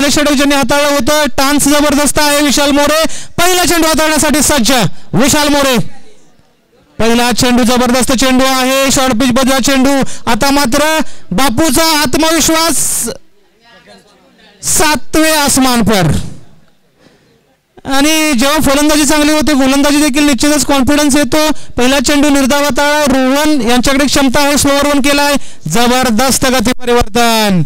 मधले षटक ज्यांनी हाताळलं होतं. टान्स जबरदस्त आहे. विशाल मोरे पहिला चेंडू हाताळण्यासाठी सज्ज. विशाल मोरे पहिला चेंडू जबरदस्त चेंडू आहे. शॉर्ट पिच बदला चेंडू. आता मात्र बापूचा आत्मविश्वास 7वें आसमान पर. आणि जेव्हा फलंदाजी चांगली होते गोलंदाजी देखील निश्चितच कॉन्फिडन्स येतो. पहिला चेंडू निर्धाव हाताळला. रोहन यांच्याकडे क्षमता आहे. स्लोअर वन केलाय. जबरदस्त गती परिवर्तन.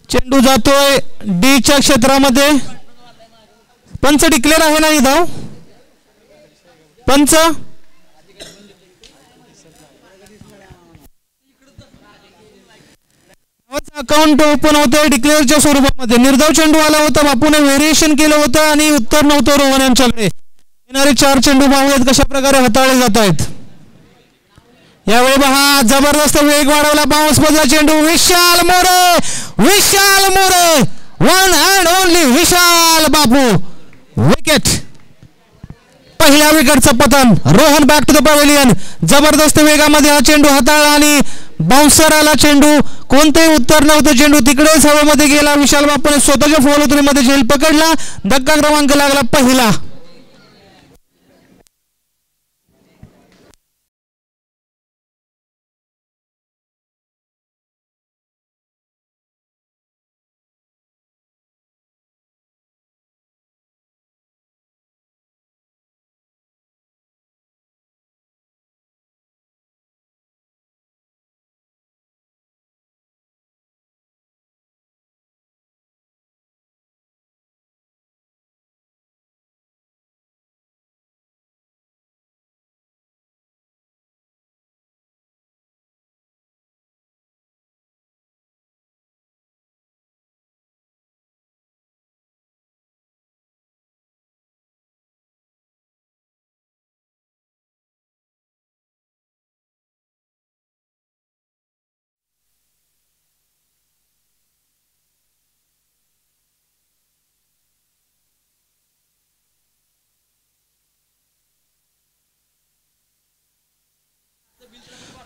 चेंडू जातोय डीच्या क्षेत्रामध्ये. पंच डिक्लेअर आहे नाही धाव. पंच अकाउंट ओपन होते डिक्लेअरच्या स्वरूपामध्ये. निर्धाव चेंडू आला होता. बापूने व्हेरिएशन केलं होतं आणि उत्तर नव्हतं रोहन यांच्याकडे. येणारे 4 चेंडू पाहूयात कशा प्रकारे हाताळले जात आहेत. यावेळी पहा जबरदस्त वेग वाढवला. बाउन्स बदला चेंडू. Vishal More. Vishal More one and only Vishal Bapu. Wicket. पहिल्या विकेटचं पतन. Rohan back to the pavilion. जबरदस्त वेगामध्ये हा चेंडू हाताळला आणि बाउन्सर आला चेंडू. कोणतेही उत्तर नव्हतं. चेंडू तिकडेच हवेमध्ये गेला. विशाल बापूने स्वतःच्या फॉलोथ्रूमध्ये झेल पकडला. धक्का क्रमांक लागला पहिला.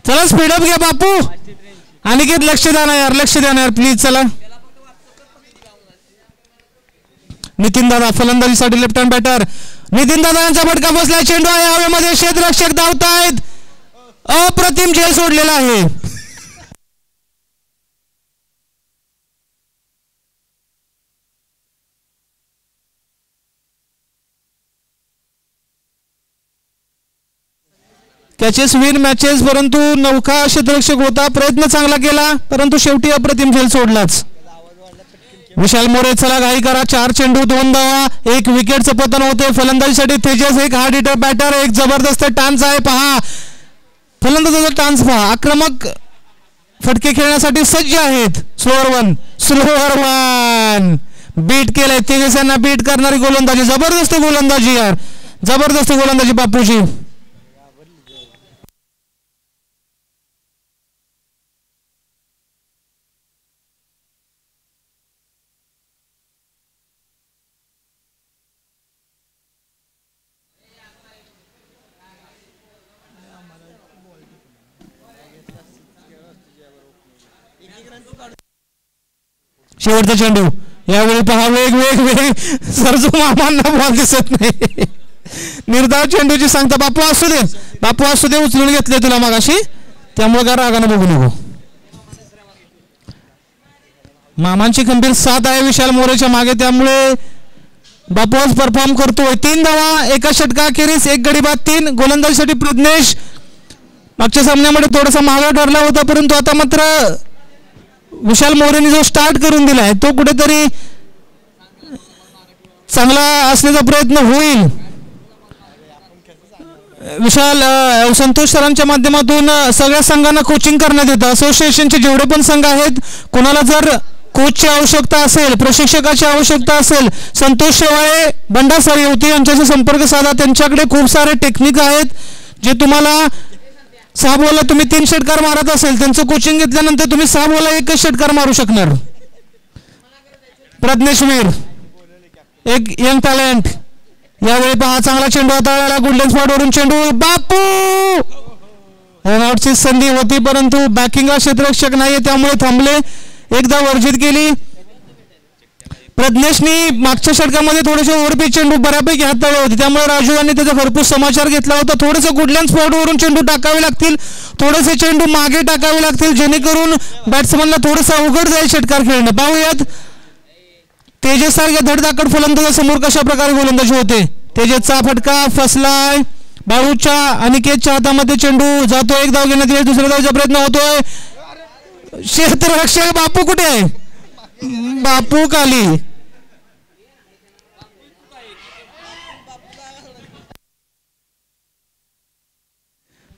चला स्पीडअप घ्या बापू. अनिकेत लक्ष द्या ना यार. लक्ष द्या ना यार प्लीज. चला नितीन दादा फलंदाजीसाठी लेफ्ट हँड बॅटर. नितीन दादा यांचा फटका बसला. चेंडू आहे हवेमध्ये. क्षेत्ररक्षक धावतायत. अप्रतिम झेल सोडलेला आहे. Catches win matches. परंतु नौका क्षेत्ररक्षक होता. प्रयत्न चांगला केला परंतु शेवटी अप्रतिम झेल सोडलाच. विशाल मोरे चला घाई करा. 4 चेंडू 2 धावा. 1 विकेटचं पतन होते. फलंदाजीसाठी तेजस एक हार्ड हिटर बॅटर. एक जबरदस्त टान्स आहे. पहा फलंदाजाचा टान्स पहा. आक्रमक फटके खेळण्यासाठी सज्ज आहेत. स्लोअर वन बीट केलंय. तेजस यांना बीट करणारी गोलंदाजी. जबरदस्त गोलंदाजी यार. जबरदस्त गोलंदाजी बापूजी. शेवटचा चेंडू. यावेळी पहा वेग वेग वेग. सरजू मामांना बॉल दिसत नाही. निर्धाव चेंडूची सांगता. बापू असू दे. बापू असू दे. उचलून घेतले तुला मागाशी त्यामुळे का रागाने बघू नको. मामांची खंबीर साथ आहे विशाल मोरेच्या मागे त्यामुळे बापू आज परफॉर्म करतोय. 3 धावा एका षटकाखेरीस 1 गडी बाद 3. गोलंदाजीसाठी प्रज्ञेश मागच्या सामन्यामध्ये थोडासा महागा ठरला होता परंतु आता मात्र विशाल मोरेने जो स्टार्ट करून दिलाय तो कुठेतरी चांगला असण्याचा प्रयत्न होईल. विशाल संतोष सरांच्या माध्यमातून सगळ्या संघांना कोचिंग करण्यात येतं. असोसिएशनचे जेवढे पण संघ आहेत कोणाला जर कोचची आवश्यकता असेल प्रशिक्षकाची आवश्यकता असेल संतोष शेवाळे बंडा सरयवती यांच्याशी संपर्क साधा. त्यांच्याकडे खूप सारे टेक्निक आहेत जे तुम्हाला 6 बॉलला तुम्ही 3 षटकार मारत असेल त्यांचं कोचिंग घेतल्यानंतर तुम्ही 6 बॉलला 1च षटकार मारू शकणार. प्रज्ञेशवीर एक यंग टॅलेंट. यावेळी पहा चांगला चेंडू हाताळला. गुडलेन स्पॉटवरून चेंडू. बापू रनआउटची संधी होती परंतु बॅकिंगला क्षेत्ररक्षक नाहीये त्यामुळे थांबले. एकदा वर्जित केली. प्रज्ञेशनी मागच्या षटकामध्ये थोडेसे ओव्हरपिच चेंडू बऱ्यापैकी हाताळले होते, त्यामुळे राजू यांनी त्याचा भरपूर समाचार घेतला होता. थोडेसे गुडलँड स्पॉटवरून चेंडू टाकावे लागतील, थोडेसे चेंडू मागे टाकावे लागतील, जेणेकरून बॅट्समनला थोडंसं अवघड जाईल षटकार खेळणं. पाहूयात तेजस सारख्या धडधाकट फलंदाजासमोर कशा प्रकारे गोलंदाजी होते. तेजसचा फटका फसलाय, बाळूच्या अनिकेतच्या हातामध्ये चेंडू जातो. एक धाव घेण्यात येईल, दुसऱ्या धावचा प्रयत्न होतोय. क्षेत्ररक्षक बापू कुठे आहे? बापू खाली.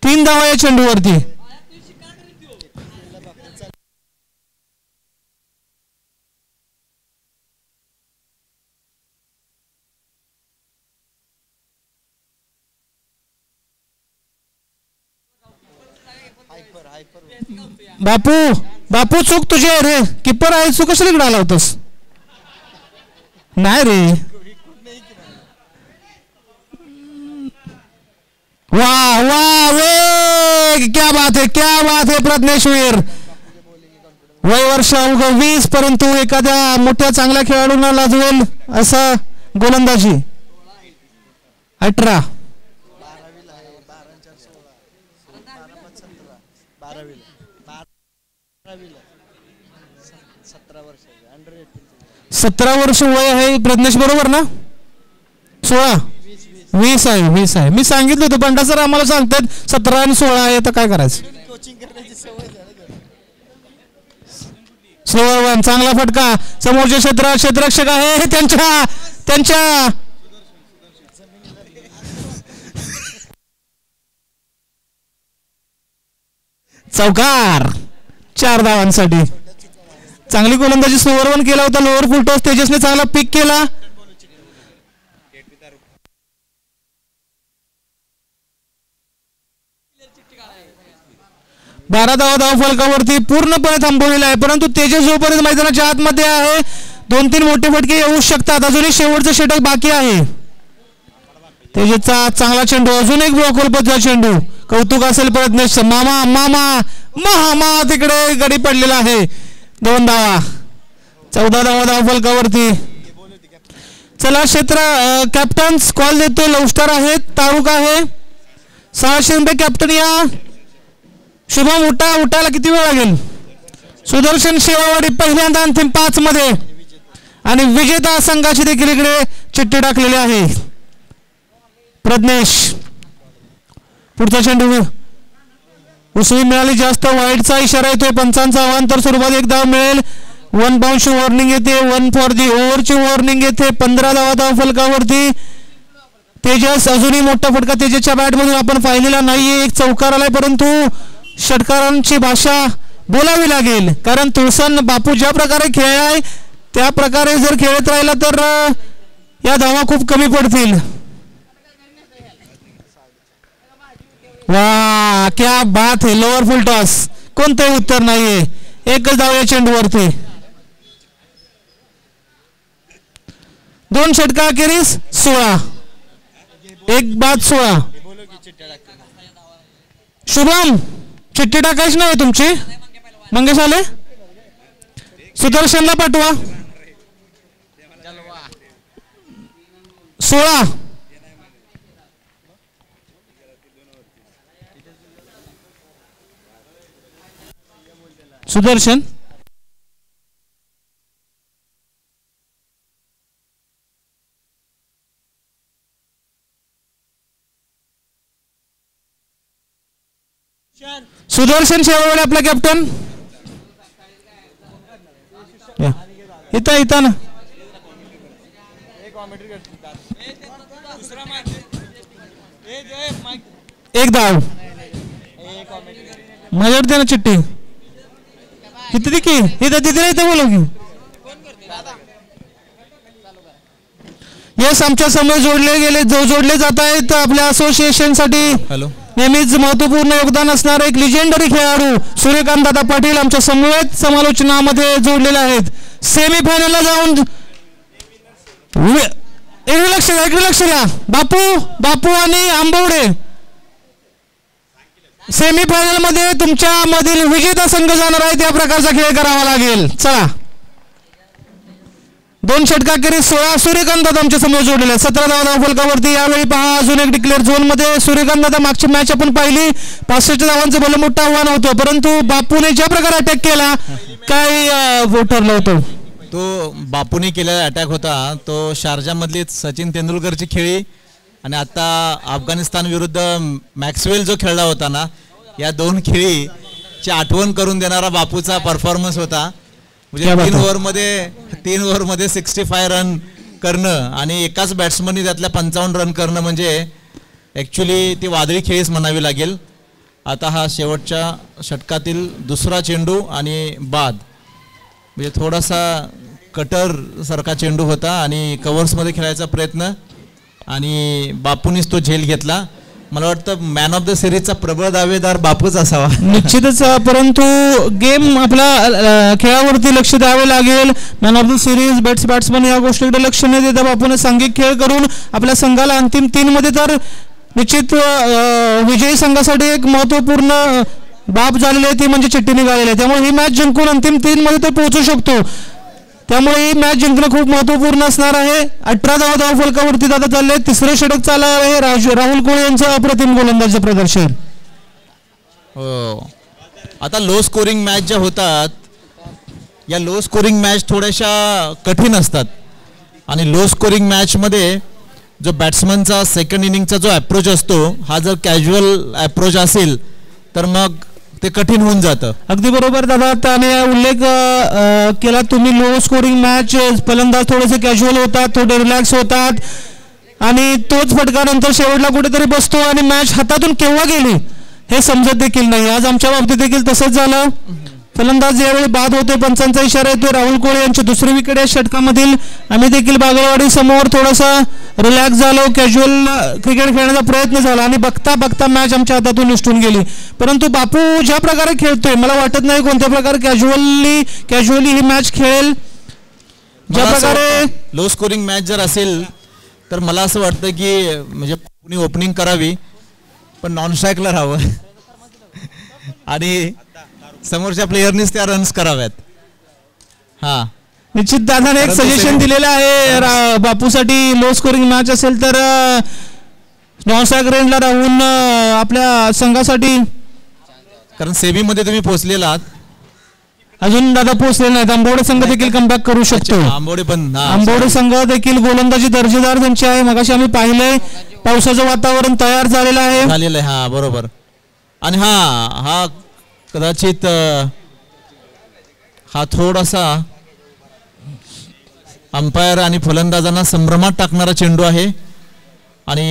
तीन धावा या चेंडूवरती. बापू बापू चूक तुझी आहे रे, किपर आहे, चूक कशाला इकडे आला होतास? नाही रे. वाह वाह वे, क्या बात है, क्या बात है प्रज्ञेश्वर. वय वर्ष अवघं 20, परंतु एखाद्या मोठ्या चांगल्या खेळाडूंना लाजवेल असा गोलंदाजी. 18 17 वर्ष वय आहे प्रज्ञेश, बरोबर ना? 16-20 आहे, 20 आहे. मी सांगितलं होतं, पंडा सर आम्हाला सांगतात 17 आणि 16 आहे, तर काय करायचं? स्लोवर. चांगला फटका, समोरचे क्षेत्ररक्षक आहे त्यांच्या चौकार. 4 धावांसाठी चांगली गोलंदाजी स्लोवर वन केला होता. लोअर फुल टॉस तेजसने चांगला पिक केला. बारा धावा फलकावरती पूर्णपणे थांबवलेला आहे, परंतु तेजस जोपर्यंत मैदानाच्या आतमध्ये आहे 2-3 मोठे फटके येऊ शकतात. अजूनही शेवटचं षटक बाकी आहे. तेजसचा चांगला चेंडू, अजून एक ब्लॉकवरचा चेंडू. कौतुक असेल प्रज्ञेश. मामा मामा मामा तिकडे गडी पडलेला आहे. 2 धावा, 14 धावा फलकावरती. चला कॅप्टन्स कॉल देतो. लवस्टार आहेत, तारुक आहे. 600 रुपये कॅप्टन या. शुभम उठायला किती वेळ लागेल? सुदर्शन शेवावाडी पहिल्यांदा अंतिम 5 मध्ये, आणि विजेता संघाची देखील इकडे चिठ्ठी टाकलेली आहे. प्रज्ञेश पुढचा चेंडू उसळी मिळाली जास्त, वाईडचा इशारा येतोय पंचांचा आव्हान, तर स्वरूपात 1 धाव मिळेल. 1 बाउंस वॉर्निंग येते, 1 फॉर दी ओव्हरची वॉर्निंग येते. 15 धावा फलकावरती. तेजस अजूनही मोठा फटका तेजसच्या बॅटमधून आपण पाहिलेला नाहीये. एक चौकार आलाय, परंतु षटकारांची भाषा बोलावी लागेल, कारण तुळसन बापू ज्या प्रकारे खेळाय त्या प्रकारे जर खेळत राहिला तर या धावा खूप कमी पडतील. वाह क्या बात है. लोअर फुल टॉस, कोणतंही उत्तर नाहीये. 1च धाव या चेंडूवरती. 2 षटका अखेरीस 16, 1 बाद 16. शुभम चिठ्ठी टाकायची नाही तुमची? मंगेश आले, सुदर्शनला पाठवा. 16 सुदर्शन. सुदर्शन शेवाळे आपला कॅप्टन. इथं ना. एक धाव माझ्यावर दे ना चिठ्ठी. इथे दे की, इथं बोलू की. येस, आमच्या समोर जोडले जात आहेत आपल्या असोसिएशन साठी. हॅलो. नेहमीच महत्वपूर्ण योगदान असणार एक लिजेंडरी खेळाडू सूर्यकांत दादा पाटील आमच्या समवेत समालोचनामध्ये जोडलेले आहेत. सेमीफायनलला जाऊन इकडे लक्ष द्या. बापू आणि आंबवडे सेमीफायनल मध्ये तुमच्या मधील विजेता संघ जाणार आहे, त्या प्रकारचा खेळ करावा लागेल. चला 2 षटकाखेरीज 16 सूर्यकांत आमच्या समोर जोडलेले 17 धावा फलकावरती. यावेळी पहा अजून एक डिक्लेअर झोन मध्ये सूर्यकांत. मागची मॅच आपण पाहिली 65 धावांचं भलं मोठं आव्हान होतं, परंतु बापूने ज्या प्रकारे अटॅक केला काय ठरलं होतं. तो बापूने केलेला अटॅक होता तो शारजामधली सचिन तेंडुलकरची खेळी आणि आता अफगाणिस्तान विरुद्ध मॅक्सवेल जो खेळला होता ना, या 2 खेळीची आठवण करून देणारा बापूचा परफॉर्मन्स होता. म्हणजे 3 ओव्हरमध्ये 65 रन करणं आणि एकाच बॅट्समननी त्यातल्या 55 रन करणं म्हणजे ॲक्च्युली ती वादळी खेळीच म्हणावी लागेल. आता हा शेवटच्या षटकातील दुसरा चेंडू आणि बाद, म्हणजे थोडासा कटर सारखा चेंडू होता आणि कव्हर्समध्ये खेळायचा प्रयत्न आणि बापूनीच तो झेल घेतला. मला वाटतं मॅन ऑफ द सिरीजचा प्रबळ दावेदार बापूच असावा निश्चितच, परंतु गेम आपला खेळावरती लक्ष द्यावे लागेल. Man of the series batsman या गोष्टीकडे लक्ष न देता बापूने सांघिक खेळ करून आपल्या संघाला अंतिम 3 मध्ये तर निश्चित विजयी संघासाठी एक महत्वपूर्ण बाब झालेली आहे, ती म्हणजे चिठ्ठी निघालेली आहे. त्यामुळे ही मॅच जिंकून अंतिम 3 मध्ये तो पोहोचू शकतो. त्यामुळे ही मॅच जिंकणं खूप महत्वपूर्ण असणार आहे. 18 धावा फलकावरती दादा चालले. तिसरे षटक चालू आहे. राहुल कोळी यांचं अप्रतिम गोलंदाजीचं प्रदर्शन. हो, आता लो स्कोरिंग मॅच ज्या होतात या लो स्कोरिंग मॅच थोड्याशा कठीण असतात आणि लो स्कोरिंग मॅचमध्ये जो बॅट्समनचा सेकंड इनिंगचा जो अप्रोच असतो हा जर कॅज्युअल अप्रोच असेल तर मग ते कठीण होऊन जातं. अगदी बरोबर दादा, त्याने उल्लेख केला तुम्ही. लो स्कोरिंग मॅच फलंदाज थोडेसे कॅज्युअल होतात, थोडे रिलॅक्स होतात आणि तोच फटका नंतर शेवटला कुठेतरी बसतो आणि मॅच हातातून केव्हा गेली हे समजत देखील नाही. आज आमच्या बाबतीत देखील तसंच झालं. फलंदाज यावेळी बाद होते, पंचांचा इशारा येतो. राहुल कोळे यांची दुसरी विकेट या षटकामधील. आम्ही देखील बागलवाडी समोर थोडासा रिलॅक्स झालो, कॅज्युअल क्रिकेट खेळण्याचा प्रयत्न झाला आणि बघता बघता मॅच आमच्या हातातून निसटून गेली. परंतु बापू ज्या प्रकारे खेळतोय मला वाटत नाही कोणत्या प्रकारे कॅज्युअली ही मॅच खेळेल. ज्या प्रकारे लो स्कोरिंग मॅच जर असेल तर मला असं वाटतं की म्हणजे कुणी ओपनिंग करावी पण नॉन स्ट्राईकला राहावं आणि समोरच्या प्लेयरनीच त्या रन्स कराव्यात. हा, निश्चित दादाने एक सजेशन दिलेलं आहे बापूसाठी. लो स्कोरिंग मॅच असेल तर नॉन स्ट्राईक रेंजला राहून आपल्या संघासाठी, कारण सेमीमध्ये तुम्ही पोहोचलेला आहात, अजून दादा पोहोचले नाहीत. आंबवडे संघ देखील कमबॅक करू शकतो. आंबवडे संघ देखील गोलंदाजी दर्जेदार त्यांची आहे. मगाशी आम्ही पाहिलंय पावसाचं वातावरण तयार झालेलं आहे. हा बरोबर. आणि हा कदाचित हा थोडासा अंपायर आणि फलंदाजांना संभ्रमात टाकणारा चेंडू आहे आणि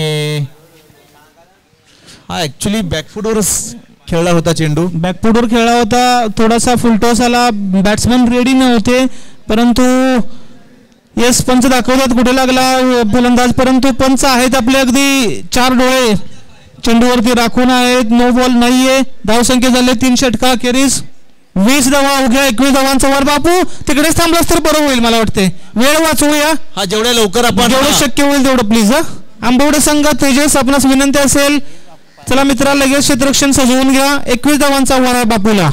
हा ऍक्च्युली बॅकफुटवरच खेळला होता चेंडू. बॅकफुटवर खेळला होता, थोडासा फुलटॉस आला, बॅट्समन रेडी नव्हते, परंतु येस पंच दाखवतात कुठे लागला फलंदाज, परंतु पंच आहेत आपले अगदी 4 डोळे चेंडूवरती राखून आहेत. नो बॉल नाहीये. धावसंख्या झाले 3 षटकाखेरीज 20 धावा उघ्या 21 धावांचा वर. बापू तिकडेच थांबलास तर बरं होईल, मला वाटते वेळ वाचवूया. हा जेवढ्या लवकर आपण जेवढं शक्य होईल तेवढं प्लीज. आंबवडे संघ तेजस आपणास विनंती असेल, चला मित्रा लगेच क्षेत्ररक्षण सजवून घ्या. 21 धावांचा वर आहे बापूला.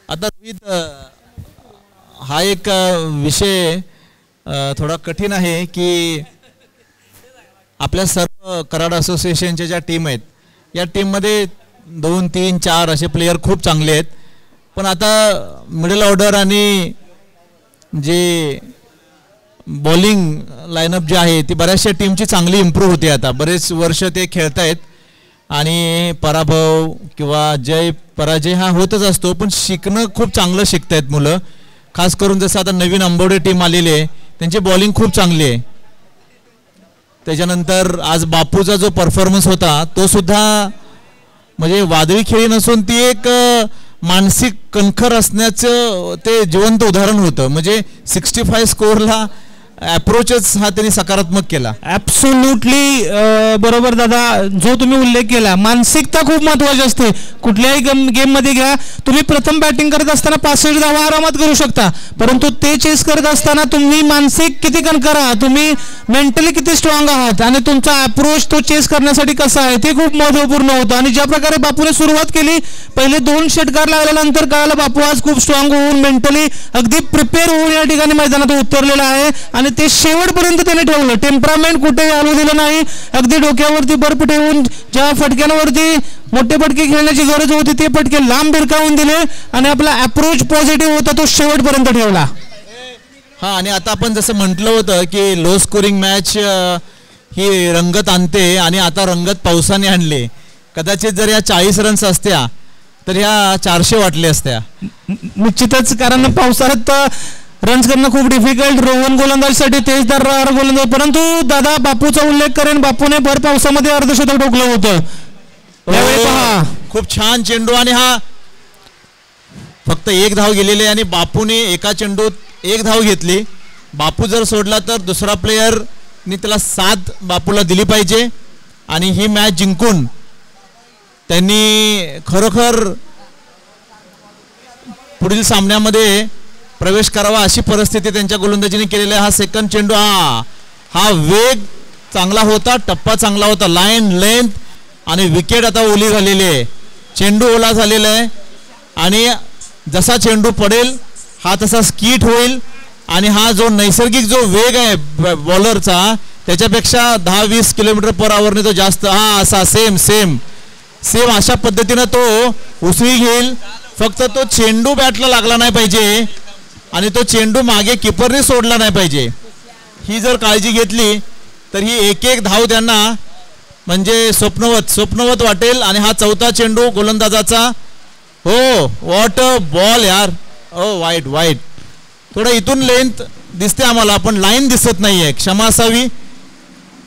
आता रोहित, हा एक विषय थोडा कठीण आहे की आपल्या सर्व कराड असोसिएशनच्या ज्या टीम आहेत या टीममध्ये 2, 3, 4 असे प्लेयर खूप चांगले आहेत, पण आता मिडल ऑर्डर आणि जे बॉलिंग लाईनअप जी आहे ती बऱ्याचशा टीमची चांगली इम्प्रूव्ह होते. आता बरेच वर्ष ते खेळत आहेत आणि पराभव किंवा जय पराजय हा होतच असतो, पण शिकणं खूप चांगलं शिकतायत मुलं. खास करून जसं आता नवीन आंबवडे टीम आलेली आहे त्यांची बॉलिंग खूप चांगली आहे. त्याच्यानंतर आज बापूचा जो परफॉर्मन्स होता तो सुद्धा म्हणजे वादळी खेळी नसून ती एक मानसिक कणखर असण्याचं ते जिवंत उदाहरण होतं. म्हणजे 65 स्कोअरला अप्रोचच हा त्यांनी सकारात्मक केला. ऍब्सोल्युटली बरोबर दादा, जो तुम्ही उल्लेख केला, मानसिकता खूप महत्वाची असते. कुठल्याही गेम मध्ये घ्या, तुम्ही प्रथम बॅटिंग करत असताना 65 धावा आरामात करू शकता, परंतु ते चेस करत असताना तुम्ही मानसिक किती कणखर आहात, तुम्ही मेंटली किती स्ट्रॉंग आहात आणि तुमचा अप्रोच तो चेस करण्यासाठी कसा आहे ते खूप महत्वपूर्ण होतं. आणि ज्या प्रकारे बापूने सुरुवात केली, पहिले 2 षटकार लागल्यानंतर कळालं बापू आज खूप स्ट्रॉंग होऊन मेंटली अगदी प्रिपेअर होऊन या ठिकाणी मैदानात उतरलेला आहे आणि ते शेवटपर्यंत त्याने ठेवलं. टेम्परामेंट कुठेही आलू दिलं नाही, अगदी डोक्यावरती बर्फ ठेवून ज्या फटक्यांवरती मोठे फटके खेळण्याची गरज होती ते फटके लांब भिरकावून दिले आणि आपला अप्रोच पॉझिटिव्ह होता तो शेवटपर्यंत ठेवला. हा, आणि आता आपण जसं म्हटलं होतं की लो स्कोरिंग मॅच ही रंगत आणते आणि आता रंगत पावसाने आणले. कदाचित जर या 40 रन्स असत्या तर ह्या 400 वाटल्या असत्या निश्चितच, कारण पावसाळ्यात रन्स करणं खूप डिफिकल्ट, रोहन गोलंदाजीसाठी तेजदार गोलंदाज. परंतु दादा बापूचा उल्लेख करेन, बापूने भर पावसामध्ये अर्धशतक ठोकलं होतं. खूप छान चेंडू आणि हा फक्त 1 धाव गेलेले आणि बापूने एका चेंडूत 1 धाव घेतली. बापू जर सोडला तर दुसरा प्लेयरनी त्याला 7 बापूला दिली पाहिजे आणि ही मॅच जिंकून त्यांनी खरोखर पुढील सामन्यामध्ये प्रवेश करावा अशी परिस्थिती त्यांच्या गोलंदाजीने केलेली आहे. हा सेकंड चेंडू, हा वेग चांगला होता, टप्पा चांगला होता, लाईन लेंथ आणि विकेट आता ओली झालेली आहे. चेंडू ओला झालेला आहे आणि जसा चेंडू पडेल हा तसा स्कीट होईल आणि हा जो नैसर्गिक जो वेग आहे बॉलरचा त्याच्यापेक्षा 10-20 किलोमीटर पर आवरने तो जास्त, हा असा सेम अशा पद्धतीनं तो उसळी घेईल. फक्त तो चेंडू बॅटला लागला नाही पाहिजे आणि तो चेंडू मागे किपरने सोडला नाही पाहिजे. ही जर काळजी घेतली तर ही एक धाव त्यांना म्हणजे स्वप्नवत वाटेल. आणि हा चौथा चेंडू गोलंदाजाचा, हो व्हॉट अ बॉल यार, ओ वाईट थोडं इथून लेंथ दिसते आम्हाला पण लाईन दिसत नाहीये, क्षमा असावी.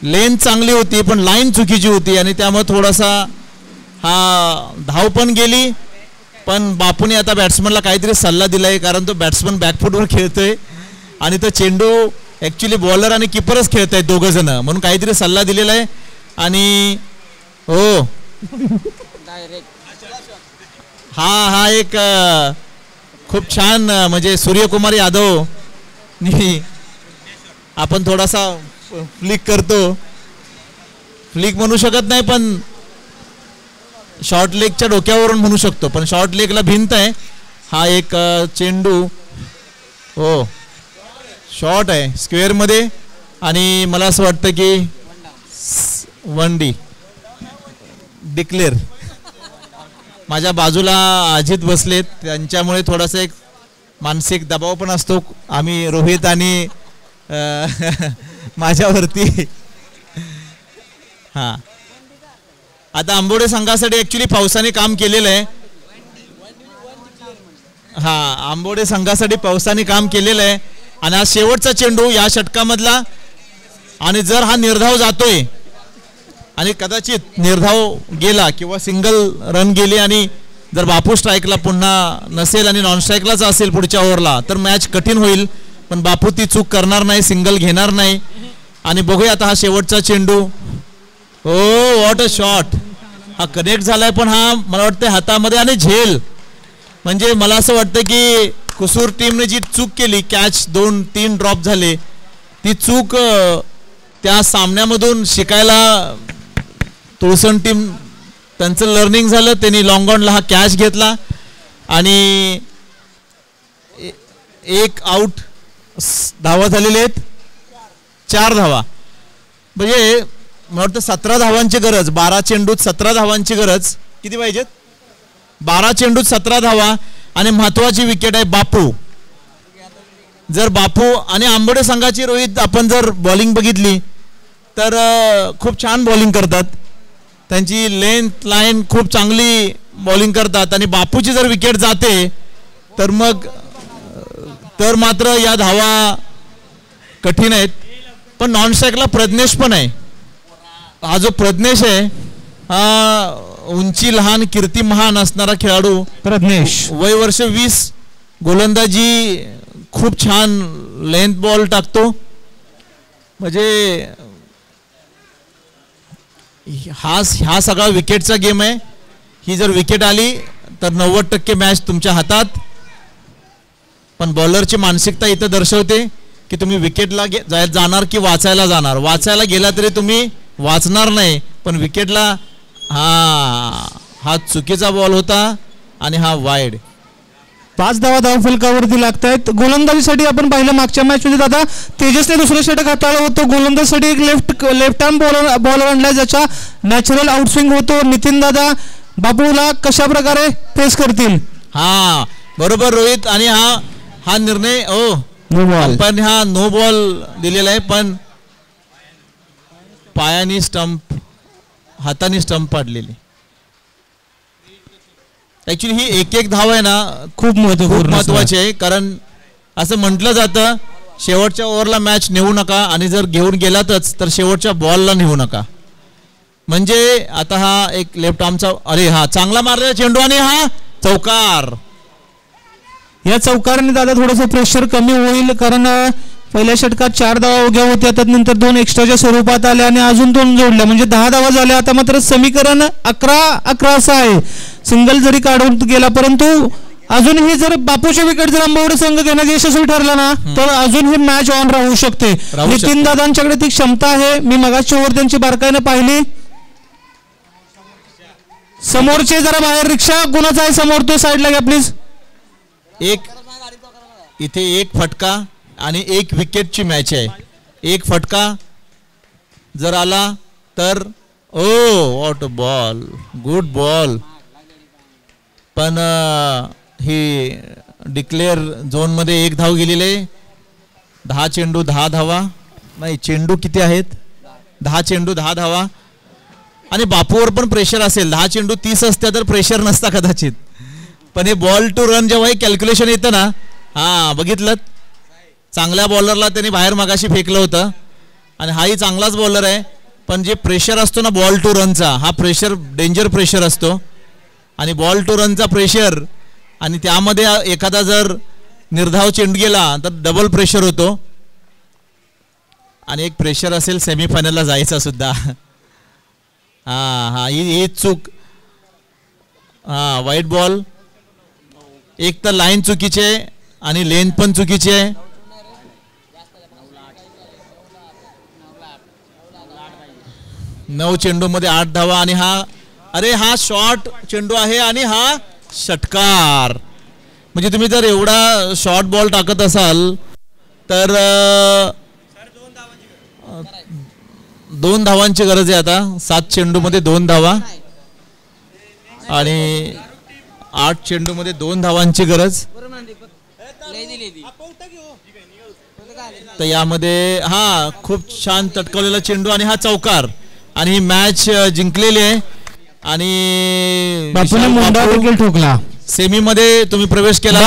लेंथ चांगली होती पण लाईन चुकीची होती आणि त्यामुळे थोडासा हा धाव पण गेली. पण बापूने आता बॅट्समनला काहीतरी सल्ला दिलाय, कारण तो बॅट्समन बॅकफुटवर खेळतोय आणि तो चेंडू ऍक्च्युली बॉलर आणि किपरच खेळत आहेत 2 जण, म्हणून काहीतरी सल्ला दिलेला आहे. आणि हो हा एक खूप छान म्हणजे सूर्यकुमार यादव आपण थोडासा फ्लिक करतो, फ्लिक म्हणू शकत नाही पण शॉर्ट लेगच्या डोक्यावरून म्हणू शकतो, पण शॉर्ट लेगला भिंत आहे. हा एक चेंडू, हो शॉर्ट आहे स्क्वेअर मध्ये आणि मला असं वाटतं की 1D डिक्लेअर. माझ्या बाजूला अजित बसलेत, त्यांच्यामुळे थोडासा एक मानसिक दबाव पण असतो. आम्ही रोहित आणि माझ्यावरती. हा, आता आंबोडे संघासाठी ऍक्च्युली पावसाने काम केलेलं आहे. हा, आंबोडे संघासाठी पावसाने काम केलेलं आहे आणि हा शेवटचा चेंडू या षटकामधला. आणि जर हा निर्धाव जातोय आणि कदाचित निर्धाव गेला किंवा सिंगल रन गेली आणि जर बापू स्ट्राईकला पुन्हा नसेल आणि नॉन स्ट्राईकलाच असेल पुढच्या ओव्हरला तर मॅच कठीण होईल. पण बापू ती चूक करणार नाही, सिंगल घेणार नाही. आणि बघूया आता हा शेवटचा चेंडू, हो व्हॉट अ शॉट. हा कनेक्ट झालाय पण हा मला वाटतं हातामध्ये आणि झेल, म्हणजे मला असं वाटतं की कुसूर टीमने जी चूक केली, कॅच 2-3 ड्रॉप झाले, ती चूक त्या सामन्यामधून शिकायला तुळसण टीम त्यांचं लर्निंग झालं. त्यांनी लॉंग ऑनला हा कॅच घेतला आणि 1 आउट, धावा झालेले आहेत 4 धावा. म्हणजे मला वाटतं 17 धावांची गरज, 12 चेंडूत 17 धावांची गरज. किती पाहिजेत? 12 चेंडूत 17 धावा आणि महत्वाची विकेट आहे बापू. जर बापू आणि आंबोडे संघाची रोहित आपण जर बॉलिंग बघितली तर खूप छान बॉलिंग करतात, त्यांची लेंथ लाईन खूप चांगली बॉलिंग करतात. आणि बापूची जर विकेट जाते तर मग तर मात्र या धावा कठीण आहेत. पण नॉन स्ट्राईकला प्रज्ञेश पण आहे. हा जो प्रज्ञेश आहे हा उंची लहान कीर्ती महान असणारा खेळाडू प्रज्ञेश, वय वर्ष 20, गोलंदाजी खूप छान लेंथ बॉल टाकतो म्हणजे हा सगळा विकेटचा गेम आहे. ही जर विकेट आली तर 90% मॅच तुमच्या हातात. पण बॉलरची मानसिकता इथं दर्शवते की तुम्ही विकेटला जाणार की वाचायला जाणार. वाचायला गेला तरी तुम्ही वाचणार नाही, पण विकेटला हा चुकीचा बॉल होता आणि हा वाईड. 5 धावा धावफलकावरती लागतायत. गोलंदाजीसाठी आपण पाहिलं मागच्या मॅच मध्ये दादा तेजसने दुसरं षटक हाताळलं होतं. गोलंदाजीसाठी एक लेफ्ट आर्म बॉलर आणलाय ज्याचा नॅचरल आउटस्विंग होतो. नितीन दादा बापूला कशा प्रकारे फेस करतील? हा बरोबर रोहित. आणि हा निर्णय अंपायरने हा नो बॉल दिलेला आहे, पण पायानी स्टंप हाताने स्टंप पाडलेली. ऍक्च्युली ही एक धाव आहे ना खूप महत्वाची आहे. कारण असं म्हटलं जातं शेवटच्या ओव्हरला मॅच नेऊ नका, आणि जर घेऊन गेलातच तर शेवटच्या बॉलला नेऊ नका. म्हणजे आता हा एक लेफ्ट आर्मचा अरे हा चांगला मारलेला चेंडू आणि हा चौकार. या चौकाराने दादा थोडंसं प्रेशर कमी होईल, कारण पहिल्या षटकात 4 धावा उभ्या होत्या, त्यानंतर 2 एक्स्ट्राच्या स्वरूपात आल्या आणि अजून 2 जोडल्या, म्हणजे 10 धावा झाल्या. आता मात्र समीकरण 11-11 असं आहे. सिंगल जरी काढून गेला, परंतु अजूनही जर बापूच्या विकेट जर अंबावडे संघ घेण्यात यशस्वी ठरला ना तर अजून ही मॅच ऑन राहू शकते. नितीन दादांच्याकडे ती क्षमता आहे. मी मगाची ओव्हर त्यांची बारकाईने पाहिली. समोरचे जरा बाहेर रिक्षा कोणाचा आहे समोर, तो साईडला घ्या प्लीज. इथे एक फटका आणि एक विकेटची मॅच आहे. एक फटका जर आला तर व्हॉट बॉल, गुड बॉल. पण ही डिक्लेअर झोन मध्ये 1 धाव गेलेले. 10 चेंडू 10 धावा. नाही, चेंडू किती आहेत? 10 चेंडू 10 धावा. आणि बापूवर पण प्रेशर असेल. 10 चेंडू 30 असत्या तर प्रेशर नसता कदाचित, पण हे बॉल टू रन जेव्हा हे कॅल्क्युलेशन येतं ना, बघितलं चांगल्या बॉलरला त्यांनी बाहेर मगाशी फेकलं होतं, आणि हाही चांगलाच बॉलर आहे, पण जे प्रेशर असतो ना बॉल टू रनचा, हा प्रेशर डेंजर प्रेशर असतो. आणि बॉल टू रनचा प्रेशर, आणि त्यामध्ये एखादा जर निर्धाव चेंडू गेला तर डबल प्रेशर होतो. आणि एक प्रेशर असेल सेमीफायनलला जायचा सुद्धा. ही चूक. White ball. एक तर लाईन चुकीची आहे आणि लेन पण चुकीची आहे. नऊ चेंडू मध्ये 8 धावा. आणि हा शॉर्ट चेंडू आहे आणि हा षटकार. म्हणजे तुम्ही जर एवढा शॉर्ट बॉल टाकत असाल तर 2 धावांची गरज आहे. आता 7 चेंडू मध्ये 2 धावा आणि 8 चेंडू मध्ये 2 धावांची गरज. तर यामध्ये खूप छान तटकवलेला चेंडू आणि हा चौकार, आणि ही मॅच जिंकलेली आहे. आणि बापूने मुंडा देखील ठोकला. सेमी मध्ये तुम्ही प्रवेश केला.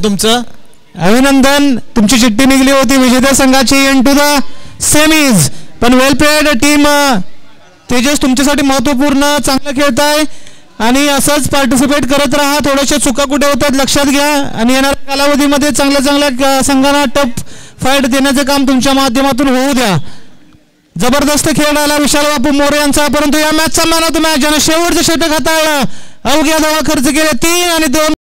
तुमचं अभिनंदन. तुमची चिठ्ठी निघली होती विजेत्या संघाची इनटू द सेमीज. पण वेल प्लेड टीम तेजस, तुमच्यासाठी महत्वपूर्ण चांगलं खेळताय आणि असंच पार्टिसिपेट करत राहा. थोड्याशा चुका कुठे होतात लक्षात घ्या, आणि येणाऱ्या कालावधीमध्ये चांगल्या संघांना टफ फाईट देण्याचं काम तुमच्या माध्यमातून होऊ द्या. जबरदस्त खेळ राहिला विशाल बापू मोरे यांचा, परंतु या मॅचचा मॅन ऑफ द मॅच ज्याने शेवटचं षटक हाताळलं, अवघ्या धावा खर्च केले 3 आणि 2